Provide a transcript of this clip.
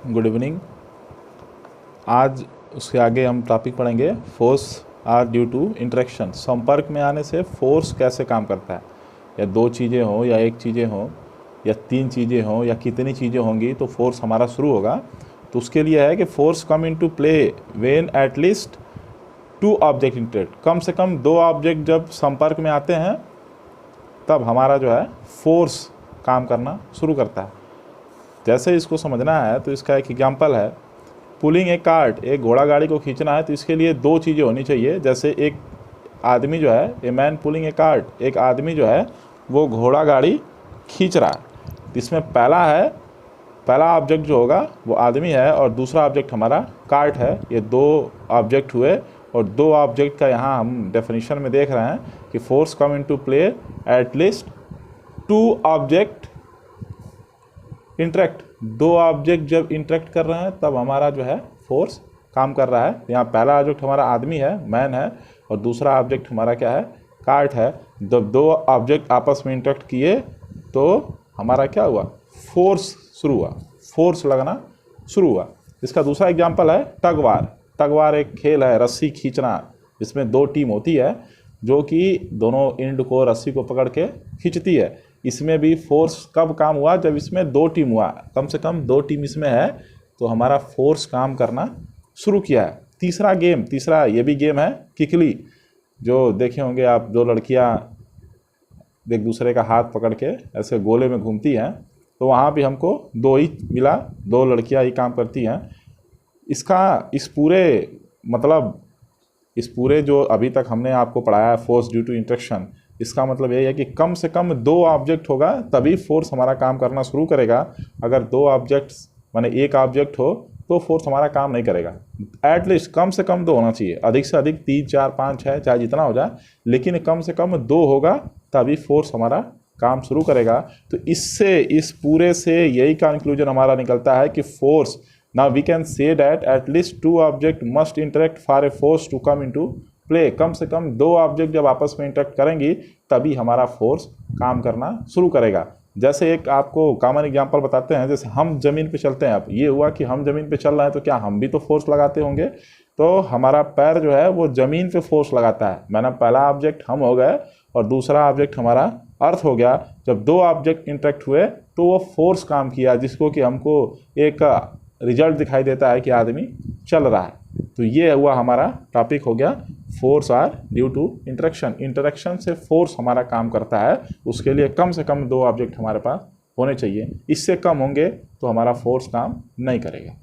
Good evening. आज उसके आगे हम टॉपिक पढ़ेंगे force are due to interaction. संपर्क में आने से फोर्स कैसे काम करता है, या दो चीज़ें हों या एक चीज़ें हों या तीन चीज़ें हों या कितनी चीज़ें होंगी तो फोर्स हमारा शुरू होगा। तो उसके लिए है कि force come into play when at least two object interact. कम से कम दो ऑब्जेक्ट जब संपर्क में आते हैं तब हमारा जो है फोर्स काम करना शुरू करता है। जैसे इसको समझना है तो इसका एक एग्जांपल है, पुलिंग ए कार्ट। एक घोड़ा गाड़ी को खींचना है तो इसके लिए दो चीज़ें होनी चाहिए। जैसे एक आदमी जो है, a man pulling a cart, एक आदमी जो है वो घोड़ा गाड़ी खींच रहा है। इसमें पहला ऑब्जेक्ट जो होगा वो आदमी है और दूसरा ऑब्जेक्ट हमारा कार्ट है। ये दो ऑब्जेक्ट हुए और दो ऑब्जेक्ट का यहाँ हम डेफिनेशन में देख रहे हैं कि force come into play at least two object interact. दो ऑब्जेक्ट जब इंटरेक्ट कर रहे हैं तब हमारा जो है फोर्स काम कर रहा है। यहाँ पहला ऑब्जेक्ट हमारा आदमी है, मैन है, और दूसरा ऑब्जेक्ट हमारा क्या है, कार्ट है। जब दो ऑब्जेक्ट आपस में इंटरेक्ट किए तो हमारा क्या हुआ, फोर्स शुरू हुआ, फोर्स लगना शुरू हुआ। इसका दूसरा एग्जांपल है टग वार। टग वार एक खेल है, रस्सी खींचना, जिसमें दो टीम होती है जो कि दोनों एंड को रस्सी को पकड़ के खींचती है। इसमें भी फोर्स कब काम हुआ, जब इसमें दो टीम हुआ, कम से कम दो टीम इसमें है तो हमारा फोर्स काम करना शुरू किया है। तीसरा ये भी गेम है किकली, जो देखे होंगे आप, दो लड़कियां एक दूसरे का हाथ पकड़ के ऐसे गोले में घूमती हैं, तो वहाँ भी हमको दो ही मिला, दो लड़कियां ही काम करती हैं। इस पूरे जो अभी तक हमने आपको पढ़ाया है फोर्स ड्यू टू इंटरेक्शन, इसका मतलब यही है कि कम से कम दो ऑब्जेक्ट होगा तभी फोर्स हमारा काम करना शुरू करेगा। अगर दो ऑब्जेक्ट्स माने एक ऑब्जेक्ट हो तो फोर्स हमारा काम नहीं करेगा। एटलीस्ट कम से कम दो होना चाहिए, अधिक से अधिक 3, 4, 5, 6 चाहे जितना हो जाए, लेकिन कम से कम दो होगा तभी फोर्स हमारा काम शुरू करेगा। तो इस पूरे से यही कंक्लूजन हमारा निकलता है कि force, now we can say that at least two object must interact for a force to come into play. कम से कम दो ऑब्जेक्ट जब आपस में इंटरेक्ट करेंगी तभी हमारा फोर्स काम करना शुरू करेगा। जैसे एक आपको कॉमन एग्जांपल बताते हैं, जैसे हम ज़मीन पे चलते हैं। अब ये हुआ कि हम ज़मीन पे चल रहे हैं तो क्या हम भी तो फोर्स लगाते होंगे, तो हमारा पैर जो है वो ज़मीन पे फोर्स लगाता है। मैंने पहला ऑब्जेक्ट हम हो गए और दूसरा ऑब्जेक्ट हमारा अर्थ हो गया। जब दो ऑब्जेक्ट इंटरेक्ट हुए तो वो फोर्स काम किया, जिसको कि हमको एक रिजल्ट दिखाई देता है कि आदमी चल रहा है। तो ये हुआ हमारा टॉपिक, हो गया force are due to interaction. Interaction से फोर्स हमारा काम करता है, उसके लिए कम से कम दो ऑब्जेक्ट हमारे पास होने चाहिए। इससे कम होंगे तो हमारा फोर्स काम नहीं करेगा।